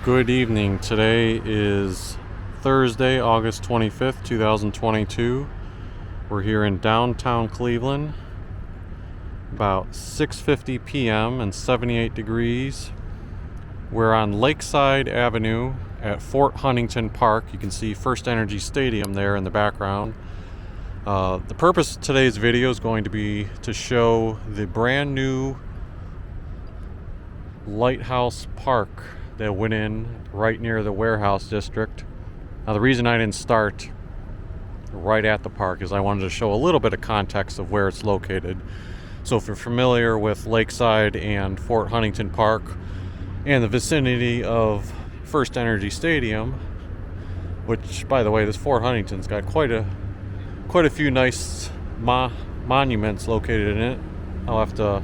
Good evening. Today is Thursday, August 25th, 2022. We're here in downtown Cleveland. About 6:50 p.m. and 78 degrees. We're on Lakeside Avenue at Fort Huntington Park. You can see First Energy Stadium there in the background. The purpose of today's video is going to be to show the brand new Lighthouse Park that went in right near the warehouse district. Now, the reason I didn't start right at the park is I wanted to show a little bit of context of where it's located. So if you're familiar with Lakeside and Fort Huntington Park and the vicinity of First Energy Stadium, which, by the way, this Fort Huntington's got quite a few nice monuments located in it. I'll have to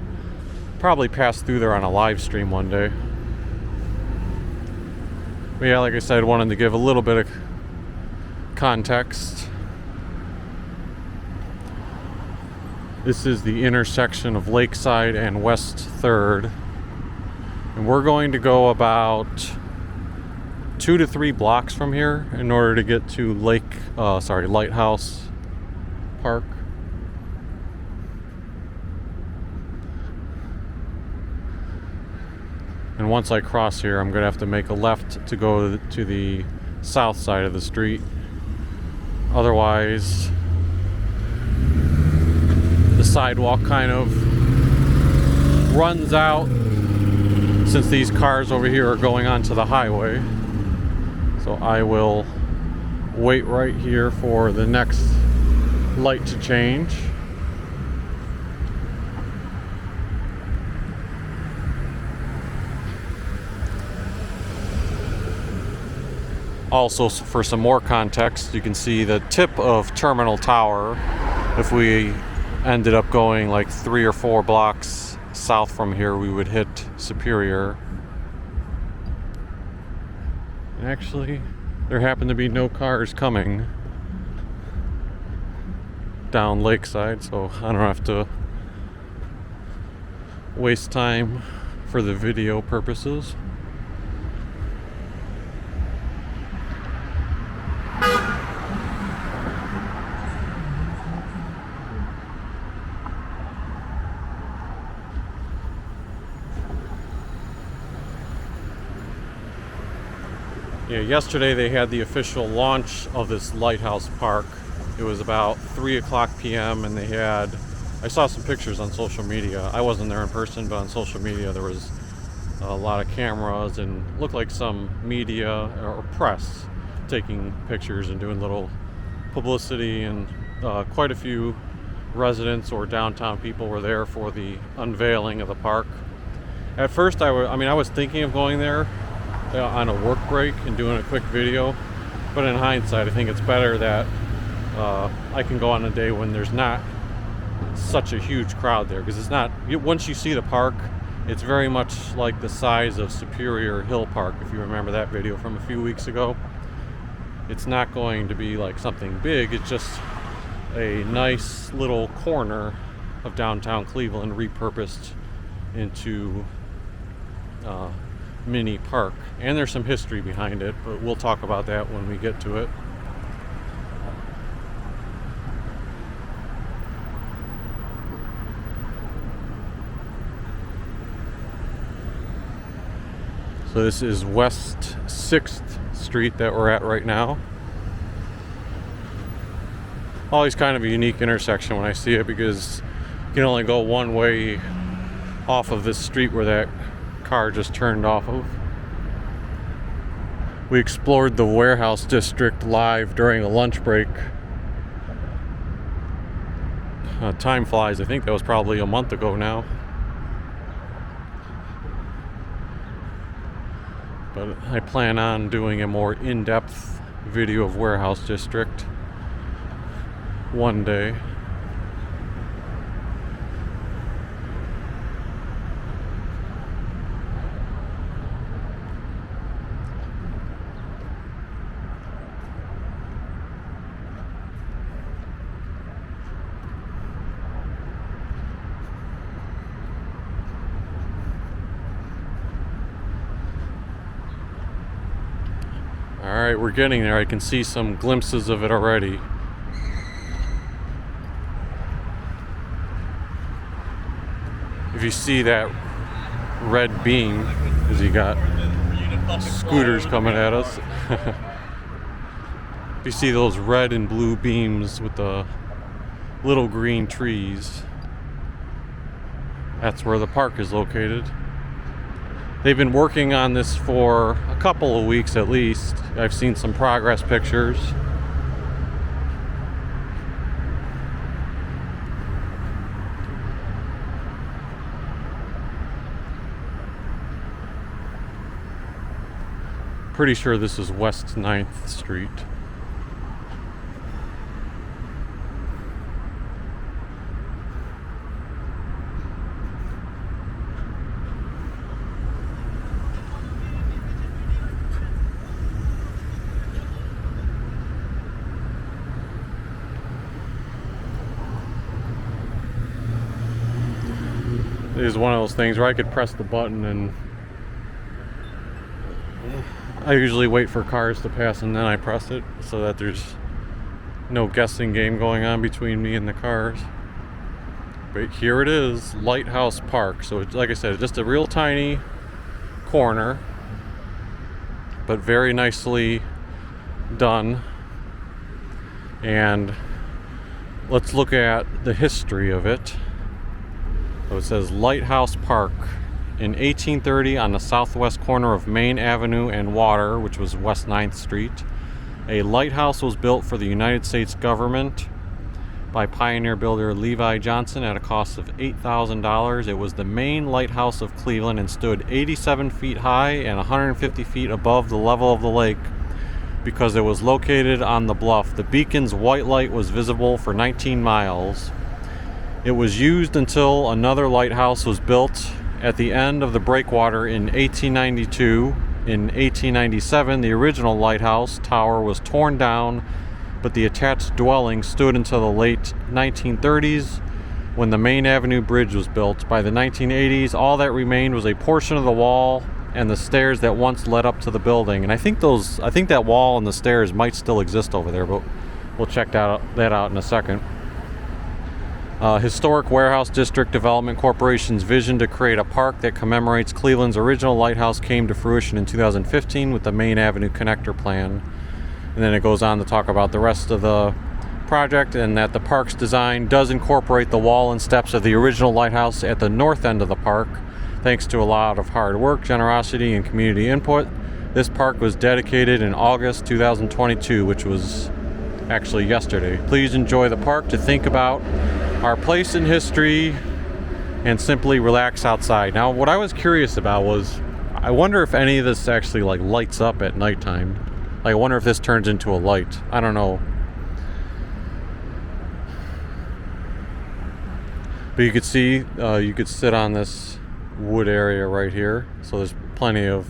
probably pass through there on a live stream one day. But yeah, like I said, I wanted to give a little bit of context. This is the intersection of Lakeside and West 3rd. And we're going to go about 2 to 3 blocks from here in order to get to Lighthouse Park. And once I cross here, I'm going to have to make a left to go to the south side of the street. Otherwise, the sidewalk kind of runs out since these cars over here are going onto the highway. So I will wait right here for the next light to change. Also, for some more context, you can see the tip of Terminal Tower. If we ended up going like 3 or 4 blocks south from here, we would hit Superior. And actually, there happen to be no cars coming down Lakeside, so I don't have to waste time for the video purposes. Yeah, yesterday they had the official launch of this Lighthouse Park. It was about 3 o'clock p.m. and I saw some pictures on social media. I wasn't there in person, but on social media there was a lot of cameras and looked like some media or press taking pictures and doing little publicity, and quite a few residents or downtown people were there for the unveiling of the park. At first I was thinking of going there on a work break and doing a quick video, but in hindsight I think it's better that I can go on a day when there's not such a huge crowd there, because it's not, once you see the park, it's very much like the size of Superior Hill Park, if you remember that video from a few weeks ago. It's not going to be like something big, it's just a nice little corner of downtown Cleveland repurposed into mini park, and there's some history behind it, but we'll talk about that when we get to it. So this is West 6th Street that we're at right now. Always kind of a unique intersection when I see it, because you can only go one way off of this street where that car just turned off of. We explored the warehouse district live during a lunch break. Time flies. I think that was probably a month ago now. But I plan on doing a more in-depth video of warehouse district one day. Alright, we're getting there. I can see some glimpses of it already. If you see that red beam, because you got scooters coming at us. If you see those red and blue beams with the little green trees, that's where the park is located. They've been working on this for a couple of weeks at least. I've seen some progress pictures. Pretty sure this is West 9th Street. It is one of those things where I could press the button and I usually wait for cars to pass and then I press it so that there's no guessing game going on between me and the cars. But here it is, Lighthouse Park. So it's, like I said, just a real tiny corner, but very nicely done. And let's look at the history of it. So it says Lighthouse Park. In 1830, on the southwest corner of Main Avenue and Water, which was West 9th Street, a lighthouse was built for the United States government by pioneer builder Levi Johnson at a cost of $8,000. It was the main lighthouse of Cleveland and stood 87 feet high and 150 feet above the level of the lake because it was located on the bluff. The beacon's white light was visible for 19 miles. It was used until another lighthouse was built at the end of the breakwater in 1892. In 1897, the original lighthouse tower was torn down, but the attached dwelling stood until the late 1930s when the Main Avenue Bridge was built. By the 1980s, all that remained was a portion of the wall and the stairs that once led up to the building. And I think that wall and the stairs might still exist over there, but we'll check that out in a second. Historic Warehouse District Development Corporation's vision to create a park that commemorates Cleveland's original lighthouse came to fruition in 2015 with the Main Avenue Connector Plan. And then it goes on to talk about the rest of the project and that the park's design does incorporate the wall and steps of the original lighthouse at the north end of the park. Thanks to a lot of hard work, generosity, and community input, this park was dedicated in August 2022, which was actually yesterday. Please enjoy the park to think about our place in history and simply relax outside. Now, what I was curious about was, I wonder if any of this actually like lights up at nighttime. Like, I wonder if this turns into a light. I don't know. But you could see, you could sit on this wood area right here. So there's plenty of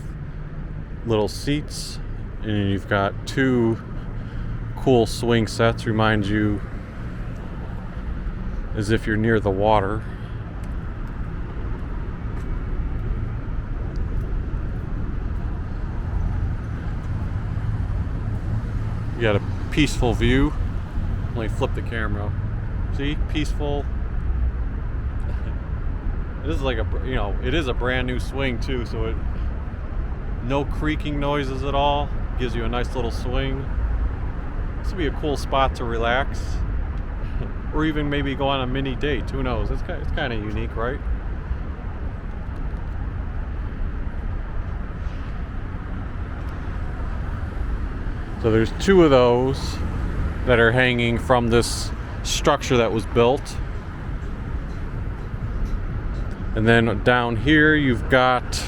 little seats, and you've got two cool swing sets. Reminds you as if you're near the water. You got a peaceful view. Let me flip the camera. See, peaceful. This is like it is a brand new swing too, so no creaking noises at all. Gives you a nice little swing. This would be a cool spot to relax. Or even maybe go on a mini date. Who knows? It's kind of unique, right? So there's two of those that are hanging from this structure that was built. And then down here you've got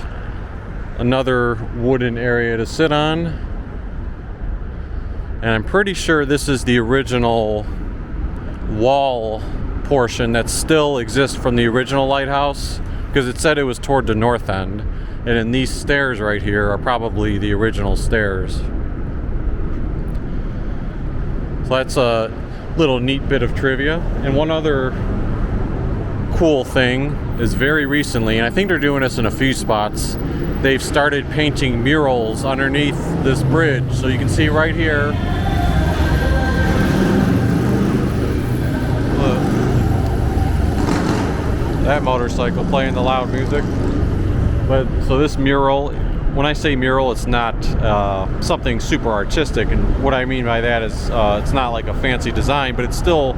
another wooden area to sit on. And I'm pretty sure this is the original wall portion that still exists from the original lighthouse, because it said it was toward the north end, and then these stairs right here are probably the original stairs. So that's a little neat bit of trivia. And one other cool thing is very recently, and I think they're doing this in a few spots, they've started painting murals underneath this bridge. So you can see right here, that motorcycle playing the loud music. But so this mural, when I say mural, it's not something super artistic, and what I mean by that is it's not like a fancy design, but it's still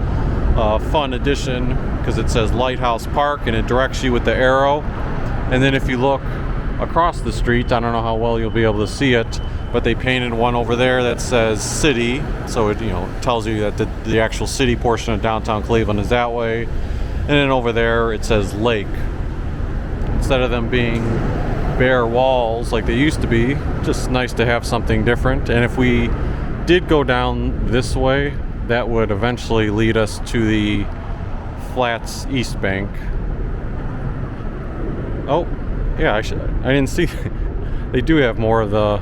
a fun addition because it says Lighthouse Park and it directs you with the arrow. And then if you look across the street, I don't know how well you'll be able to see it, but they painted one over there that says city, so it tells you that the actual city portion of downtown Cleveland is that way. And then over there it says lake. Instead of them being bare walls like they used to be, just nice to have something different. And if we did go down this way, that would eventually lead us to the Flats East Bank. Oh, yeah, I didn't see. They do have more of the.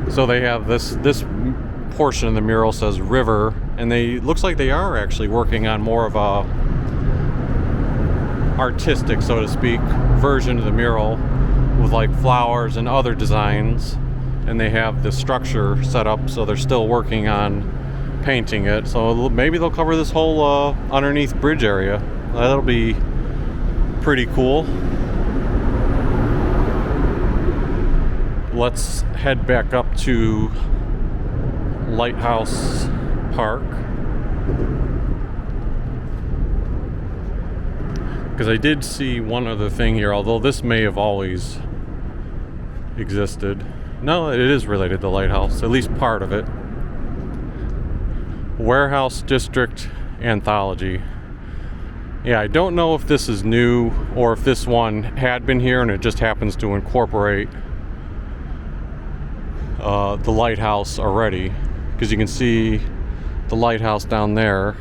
So they have this portion of the mural says river, and looks like they are actually working on more of a artistic, so to speak, version of the mural with like flowers and other designs. And they have the structure set up, so they're still working on painting it. So maybe they'll cover this whole underneath bridge area. That'll be pretty cool. Let's head back up to Lighthouse Park, because I did see one other thing here, although this may have always existed. No, it is related to Lighthouse, at least part of it. Warehouse District Anthology. Yeah, I don't know if this is new or if this one had been here and it just happens to incorporate the lighthouse already, because you can see the lighthouse down there.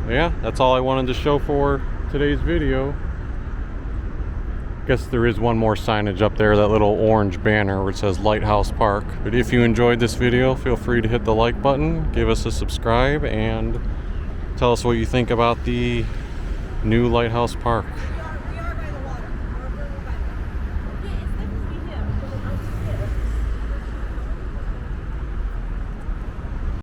Yeah, that's all I wanted to show for today's video. Guess there is one more signage up there, that little orange banner where it says Lighthouse Park. But if you enjoyed this video, feel free to hit the like button, give us a subscribe, and tell us what you think about the new Lighthouse Park.